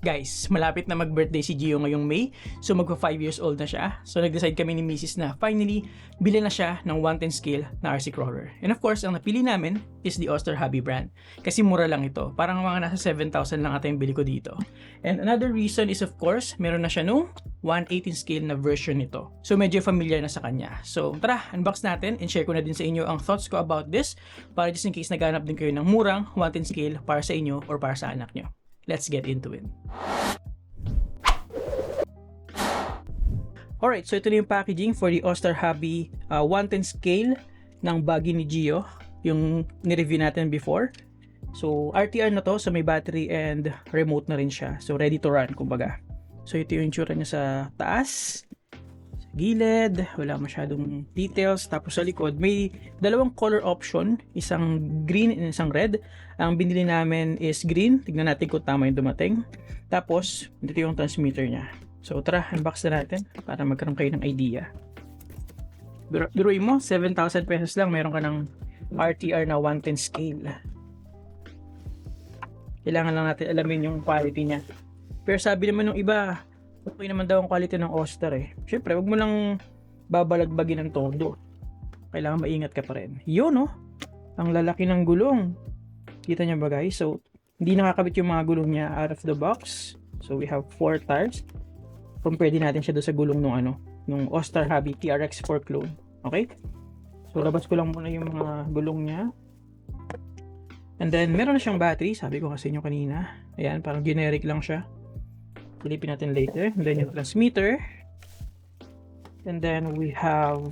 Guys, malapit na mag-birthday si Gio ngayong May. So magpa 5 years old na siya. So nag-decide kami ni Mrs. na finally, bilhin na siya ng 110 scale na RC crawler. And of course, ang napili namin is the Oster Hobby brand. Kasi mura lang ito. Parang mga nasa 7,000 lang ata yung bili ko dito. And another reason is of course, meron na siya nung 118 scale na version nito. So medyo familiar na sa kanya. So tara, unbox natin and share ko na din sa inyo ang thoughts ko about this para just in case naghanap din kayo ng murang 110 scale para sa inyo or para sa anak nyo. Let's get into it. Alright, so ito na yung packaging for the Oster Hobby 110 scale ng buggy ni Gio, yung ni-review natin before. So RTR na to, so may battery and remote na rin siya. So ready to run, kumbaga. So ito yung itsura niya sa taas, sa gilid, wala masyadong details. Tapos sa likod, may dalawang color option, isang green and isang red. Ang binili namin is green. Tignan natin kung tama yung dumating. Tapos, ito yung transmitter niya. So tara, unbox na natin para magkaroon kayo ng idea. Biruin mo, 7,000 pesos lang, meron ka ng RTR na 110 scale. Kailangan lang natin alamin yung quality niya. Pero sabi naman ng iba, okay naman daw ang quality ng Oster eh. Siyempre, wag mo lang babalagbagin ng todo. Kailangan maingat ka pa rin. Yun no, ang lalaki ng gulong. Kita niyo ba guys? So, hindi nakakabit yung mga gulong niya out of the box. So, we have 4 tires. Compare din natin siya doon sa gulong nung Oster Hobby TRX4 clone. Okay? So, labas ko lang muna yung mga gulong niya. And then, meron na siyang battery. Sabi ko kasi nyo kanina. Ayan, parang generic lang siya. Pilipin natin later. And then, yung transmitter. And then, we have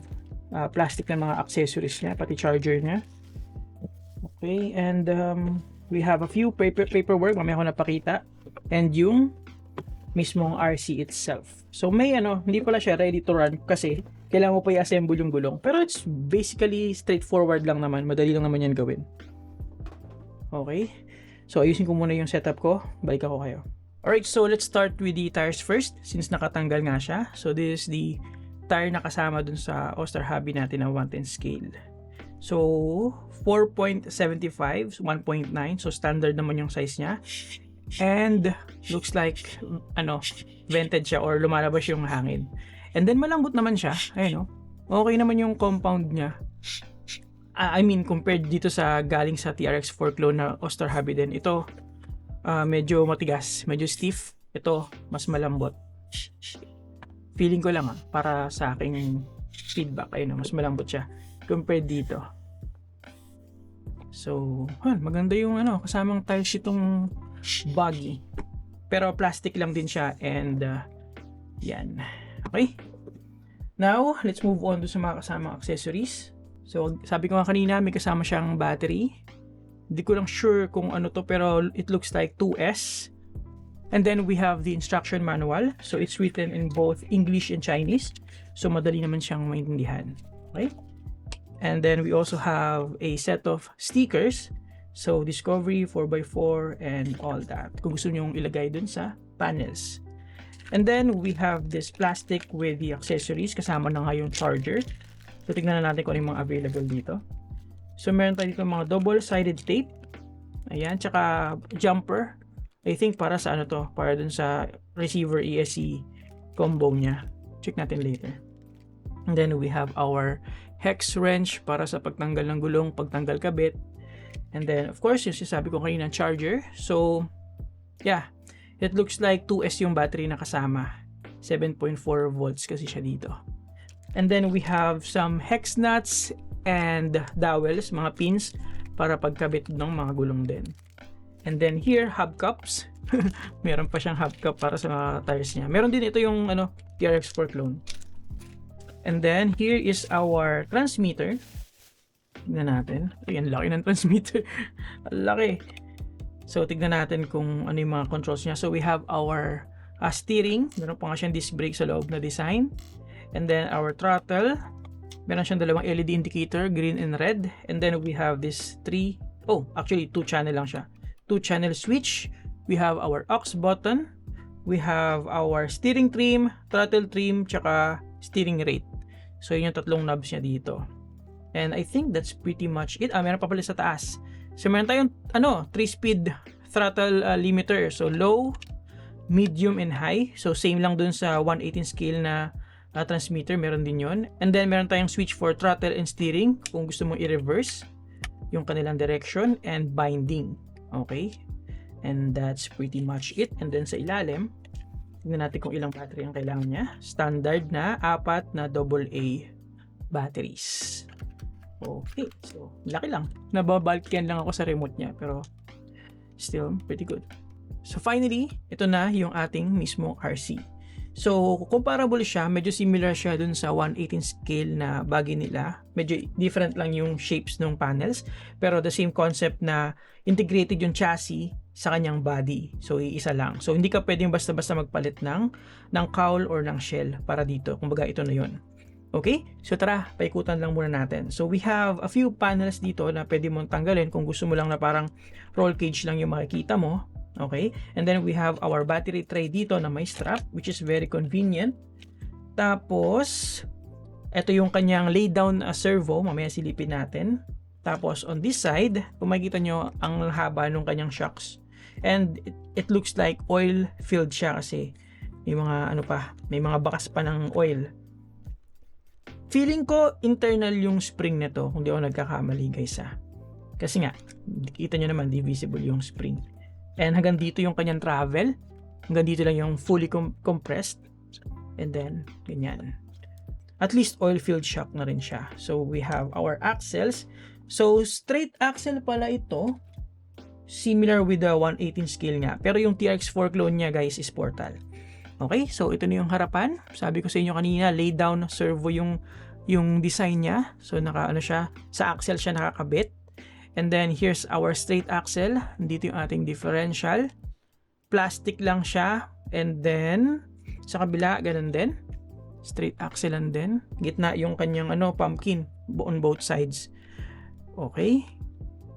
plastic na mga accessories niya, pati charger niya. Okay, and we have a few paperwork, mamaya ko napakita. And yung mismong RC itself. So may hindi pala siya ready to run kasi kailangan mo pa i-assemble yung gulong. Pero it's basically straightforward lang naman. Madali lang naman yan gawin. Okay. So ayusin ko muna yung setup ko. Balik ako kayo. Alright, so let's start with the tires first since nakatanggal nga siya. So this is the tire na kasama dun sa Oster Hobby natin na 110 scale. So 4.75, 1.9. So standard naman yung size niya. And looks like vented siya or lumalabas yung hangin. And then malambot naman siya. Ayun okay naman yung compound niya. I mean compared dito sa galing sa TRX4 clone na Oster Hobby din. Ito medyo matigas, medyo stiff. Ito mas malambot. Feeling ko lang para sa aking feedback mas malambot siya compared dito. So, maganda yung kasamang tires itong buggy. Pero plastic lang din siya and yan. Okay? Now, let's move on to sa mga kasamang accessories. So, sabi ko nga kanina, may kasama siyang battery. Hindi ko lang sure kung ano to pero it looks like 2S. And then we have the instruction manual. So, it's written in both English and Chinese. So, madali naman siyang maintindihan. Okay? And then we also have a set of stickers. So, Discovery, 4x4, and all that. Kung gusto nyo ilagay dun sa panels. And then, we have this plastic with the accessories. Kasama na nga yung charger. So, tignan na natin kung ano yung mga available dito. So, meron tayo dito mga double-sided tape. Ayan, tsaka jumper. I think para sa para dun sa receiver ESC combo niya. Check natin later. And then, we have our hex wrench para sa pagtanggal ng gulong, pagtanggal kabit. And then, of course, yung sinasabi ko kanina, charger. So, yeah. It looks like 2S yung battery na kasama. 7.4 volts kasi siya dito. And then, we have some hex nuts and dowels, mga pins, para pagkabit ng mga gulong din. And then, here, hubcaps. Meron pa siyang hubcap para sa mga tires niya. Meron din ito yung TRX4 clone. And then, here is our transmitter. Tignan natin. Ayan, laki ng transmitter. Laki. So, tignan natin kung ano yung mga controls niya. So, we have our steering. Meron pa nga siyang disc brake sa loob na design. And then, our throttle. Meron siyang dalawang LED indicator, green and red. And then, we have this 2 channel lang siya. 2 channel switch. We have our aux button. We have our steering trim, throttle trim, tsaka steering rate. So, yun yung tatlong knobs niya dito. And I think that's pretty much it. Meron pa pala sa taas. So, meron tayong 3-speed throttle limiter. So, low, medium, and high. So same lang dun sa 118 scale na transmitter, meron din yon. And then meron tayong switch for throttle and steering kung gusto mong i-reverse yung kanilang direction, and binding. Okay? And that's pretty much it. And then sa ilalim, tingnan natin kung ilang battery ang kailangan niya. Standard na 4 na AA batteries. Okay, so laki lang. Nababalkyan lang ako sa remote niya, pero still pretty good. So finally, ito na yung ating mismo RC. So comparable siya, medyo similar siya dun sa 118 scale na buggy nila. Medyo different lang yung shapes ng panels, pero the same concept na integrated yung chassis sa kanyang body. So iisa lang. So hindi ka pwedeng basta-basta magpalit ng cowl or ng shell para dito. Kumbaga ito na yun. Okay? So tara, paikutan lang muna natin. So we have a few panels dito na pwede mong tanggalin kung gusto mo lang na parang roll cage lang yung makikita mo. Okay? And then we have our battery tray dito na may strap, which is very convenient. Tapos, ito yung kanyang lay down servo. Mamaya silipin natin. Tapos, on this side, kung makikita nyo, ang haba ng kanyang shocks. And it looks like oil filled siya kasi may mga may mga bakas pa ng oil. Feeling ko internal yung spring nito, kung di ako nagkakamali guys Kasi nga, kita nyo naman, di visible yung spring. And hanggang dito yung kanyang travel. Hanggang dito lang yung fully compressed. And then, ganyan. At least oil-filled shock na rin siya. So, we have our axles. So, straight axle pala ito. Similar with the 118 scale nga. Pero yung TRX4 clone niya guys is Portal. Okay, so ito na yung harapan. Sabi ko sa inyo kanina, lay down servo yung design niya. So, siya, sa axle siya nakakabit. And then, here's our straight axle. Dito yung ating differential. Plastic lang siya. And then, sa kabila, ganun din. Straight axle lang din. Gitna yung kanyang pumpkin on both sides. Okay.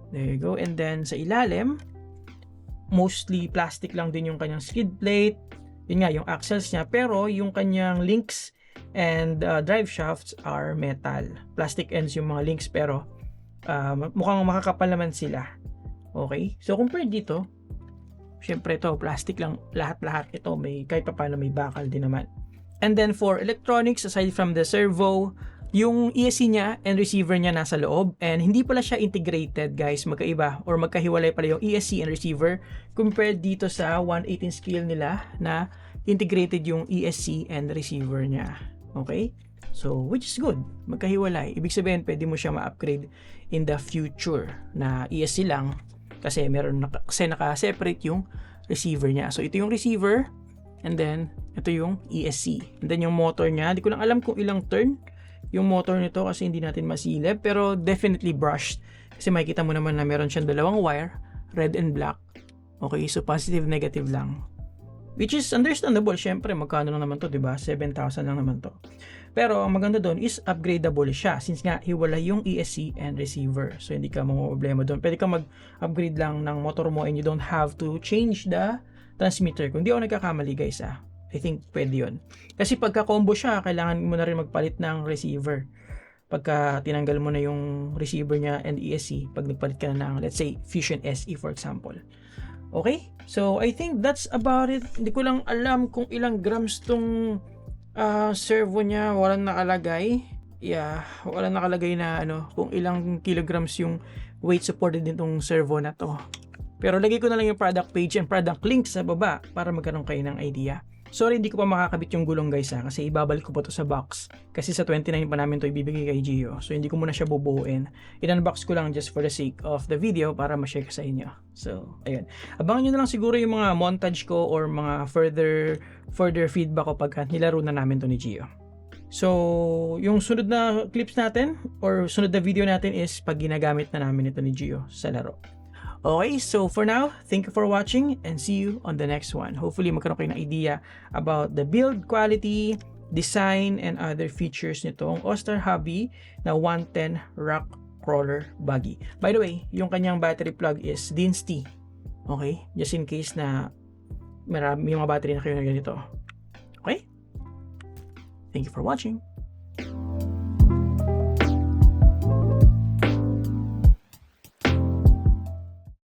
There you go. And then, sa ilalim, mostly plastic lang din yung kanyang skid plate. Yun nga, yung axles niya. Pero, yung kanyang links and drive shafts are metal. Plastic ends yung mga links, pero mukhang makakapal naman sila. Okay? So, compared dito, syempre ito, plastic lang lahat-lahat. Ito, may kahit pa paano may bakal din naman. And then, for electronics, aside from the servo, yung ESC niya and receiver niya nasa loob. And hindi pala siya integrated, guys. Magkaiba or magkahiwalay pala yung ESC and receiver compared dito sa 118 scale nila na integrated yung ESC and receiver niya. Okay? So, which is good. Magkahiwalay. Ibig sabihin, pwede mo siya ma-upgrade in the future na ESC lang kasi naka-separate yung receiver niya. So, ito yung receiver and then, ito yung ESC. And then, yung motor niya. Hindi ko lang alam kung ilang turn yung motor nito kasi hindi natin masilip pero definitely brushed. Kasi makikita mo naman na meron siyang dalawang wire, red and black. Okay, so positive, negative lang. Which is understandable, syempre magkano lang naman to, 'di ba? 7,000 lang naman to. Pero ang maganda doon is upgradable siya since nga hiwalay yung ESC and receiver. So hindi ka problema doon. Pwede kang mag-upgrade lang ng motor mo and you don't have to change the transmitter. Kung di ako nagkakamali guys I think pwede yun. Kasi pagka combo siya, kailangan mo na rin magpalit ng receiver. Pagka tinanggal mo na yung receiver niya and ESC, pag nagpalit ka na ng, let's say, Fusion SE for example. Okay? So, I think that's about it. Hindi ko lang alam kung ilang grams tong servo niya. Walang nakalagay. Yeah, walang nakalagay na kung ilang kilograms yung weight supported din tong servo na to. Pero lagay ko na lang yung product page and product link sa baba para magkaroon kayo ng idea. Sorry, hindi ko pa makakabit yung gulong guys kasi ibabalik ko pa to sa box. Kasi sa 29 pa namin to ibibigay kay Gio. So, hindi ko muna siya bubuuin. In-unbox ko lang just for the sake of the video para ma-share ko sa inyo. So, ayun. Abangan nyo na lang siguro yung mga montage ko or mga further feedback ko pagka nilaro na namin to ni Gio. So, yung sunod na clips natin or sunod na video natin is pag ginagamit na namin ito ni Gio sa laro. Okay, so for now, thank you for watching and see you on the next one. Hopefully, magkaroon kayo ng idea about the build quality, design, and other features nitong OSTAR Hobby na 110 Rock Crawler Buggy. By the way, yung kanyang battery plug is DINS-T. Okay? Just in case na may mga battery na kayo na ganito. Okay? Thank you for watching.